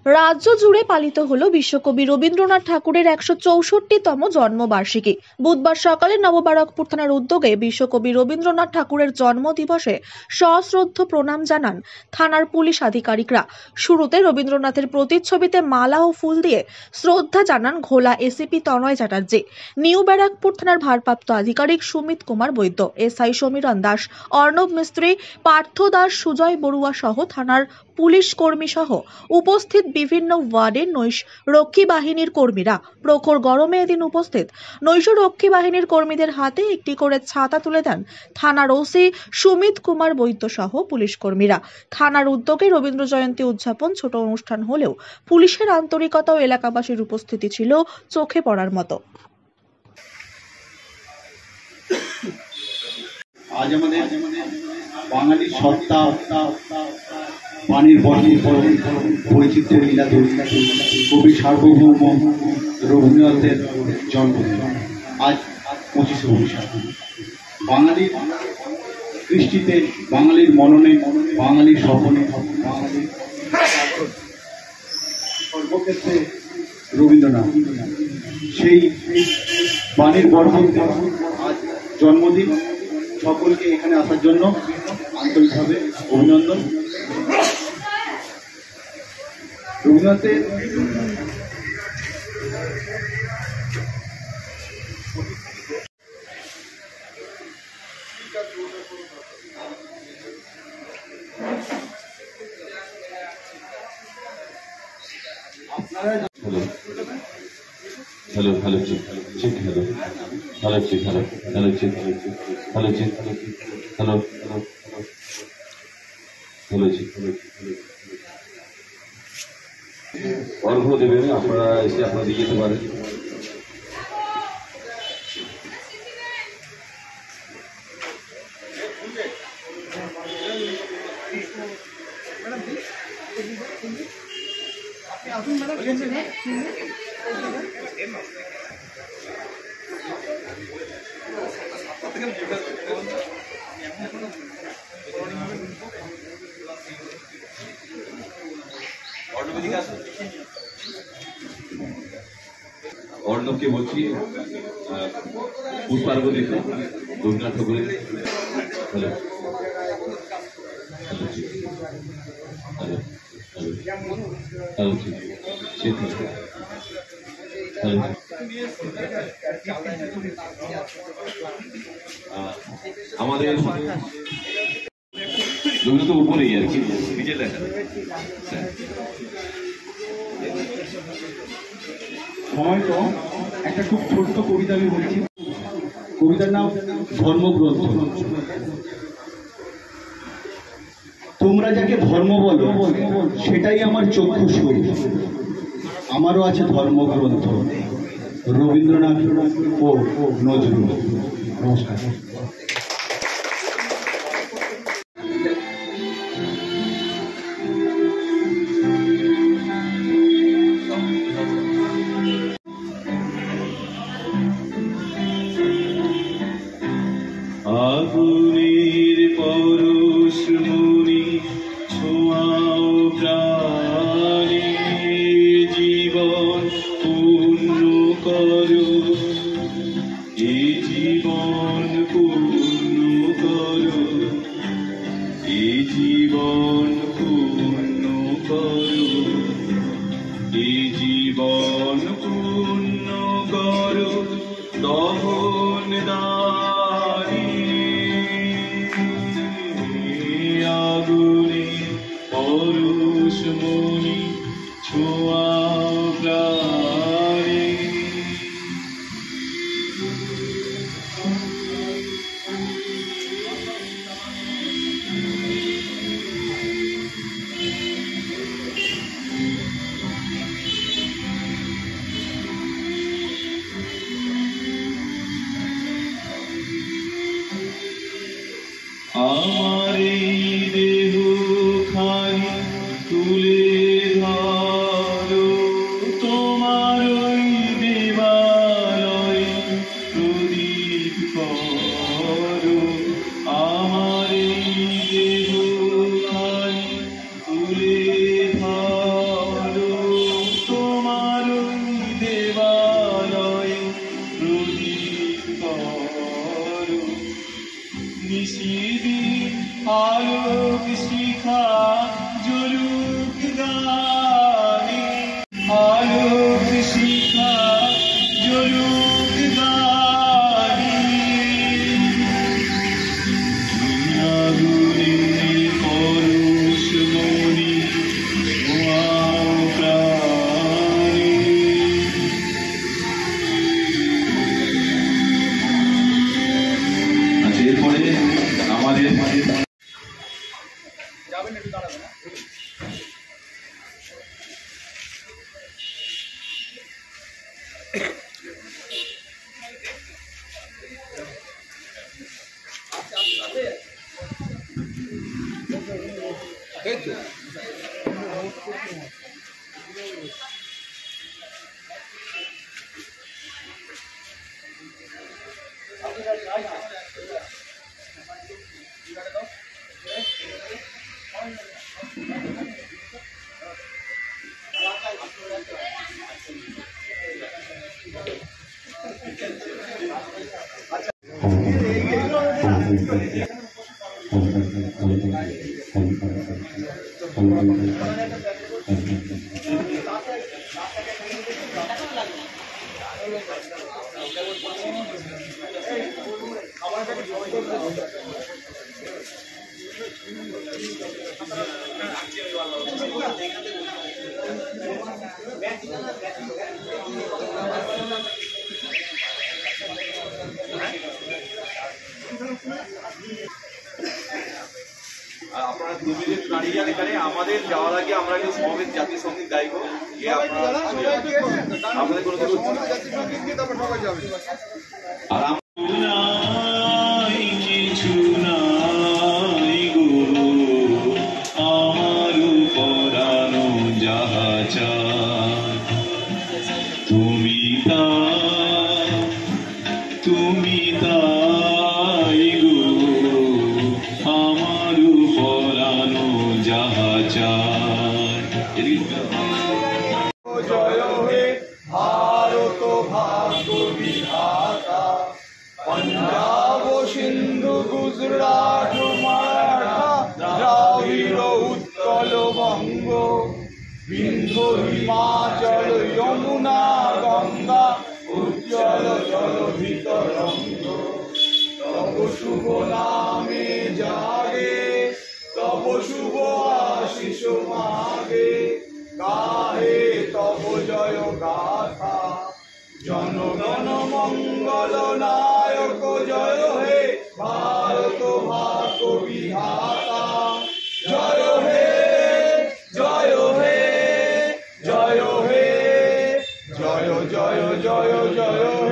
রাজ্য জুড়ে পালিত হলো বিশ্বকবি রবীন্দ্রনাথ ঠাকুরের ১৬৪তম জন্মবার্ষিকী। বুধবার সকালে নববারকপুর থানার উদ্যোগে বিশ্বকবি রবীন্দ্রনাথ ঠাকুরের জন্মদিবসে সশ্রদ্ধ প্রণাম জানান থানার পুলিশ আধিকারিকরা। শুরুতে রবীন্দ্রনাথের প্রতিচ্ছবিতে মালা ও ফুল দিয়ে শ্রদ্ধা জানান ঘোলা এসিপি তনয় চ্যাটার্জি, নিউ ব্যারাকপুর থানার ভারপ্রাপ্ত আধিকারিক সুমিত কুমার বৈদ্য, এসআই সমীরণ দাস, অর্ণব মিস্ত্রি, পার্থ দাস, সুজয় বড়ুয়া সহ থানার পুলিশ কর্মী সহ উপস্থিত বিভিন্ন ওয়ার্ডের নৈশ রক্ষী বাহিনীর কর্মীরা। প্রখর গরমে এদিন উপস্থিত নৈশ রক্ষী বাহিনীর কর্মীদের হাতে একটি করে ছাতা তুলে দেন থানার ওসি সুমিত কুমার বৈদ্য সহ পুলিশ কর্মীরা। থানার উদ্যোগে রবীন্দ্র জয়ন্তী উদযাপন ছোট অনুষ্ঠান হলেও পুলিশের আন্তরিকতা ও এলাকাবাসীর উপস্থিতি ছিল চোখে পড়ার মতো। আজ আমাদের বাঙালির সত্তা, বাণীর বৈচিত্র্যের লীলা কবি সার্বভৌম রবীন্দ্রনাথের জন্মদিন আজ 25শে বৈশাখ। বাঙালির কৃষ্টিতে, বাঙালির মননে, বাঙালির স্বপনে, বাঙালির সর্বক্ষেত্রে রবীন্দ্রনাথ। সেই বাণীর বর্ধনকে আজ জন্মদিন। সকলকে এখানে আসার জন্য আন্তরিকভাবে অভিনন্দন। রবীন্দ্রনাথের hello hello check check hello hello check hello hello check hello check hello hello hello check অর্ঘ্য দেবেন, আপনারা এসে আপনারা দিয়ে যেতে পারেন। অর্ণবকে বলছি পুষ্পার্ঘ্য দিতে রবীন্দ্রনাথ ঠাকুরের। হ্যালো হ্যালো ঠিক হ্যালো হ্যালো হ্যালো ঠিক ঠিক হ্যালো। আমাদের রবীন্দ্রনাথ উপরেই আর কি নিচে লেখা সময় তো একটা খুব ছোট্ট কবিতা আমি বলছি। কবিতার নাম ধর্মগ্রন্থ। তোমরা যাকে ধর্ম বলো সেটাই আমার চক্ষুষই, আমারও আছে ধর্মগ্রন্থ, রবীন্দ্রনাথ ও নজরুল। নমস্কার। আগুনের পরশমণি ছোঁয়াও প্রাণে, জীবন পূর্ণ করো, এ জীবন পূর্ণ করো, এ জীবন পূর্ণ করো, এ জীবন পূর্ণ করো, দহন দানে আগুনে পরশমণি ছোঁয়াও প্রাণে। আমার এই দেহ খানি তুলে ধরো, আপনারা 2 মিনিট দাঁড়িয়ে যান এখানে। আমাদের যাওয়ার আগে আমরা একটু সমাবেত জাতীয় সঙ্গীত গাইবো। আপনাদের কোনো আর নাই কিছু নাই গো আমার পরানো যাহা চায় তুমি তাই গো আমার পরানো যাহা চায়। জয় হে ভারত ভাগ্য বিধাতা, পঞ্জাব সিন্ধু গুজরাট মারাঠা দ্রাবিড় উৎকল বঙ্গ, বিন্ধু হিমাচল যমুনা গঙ্গা উজ্জ্বল জলধিত রঙ্গ। তব শুভ নামে জাগে, তব শুভ আশিস মাগে, গাহে তব জয় গাথা। জনগণ মঙ্গল নায়ক জয় হে ভারত ভাগ্য বিধাতা। জয় হে জয় হে জয় হে জয় জয় জয় জয়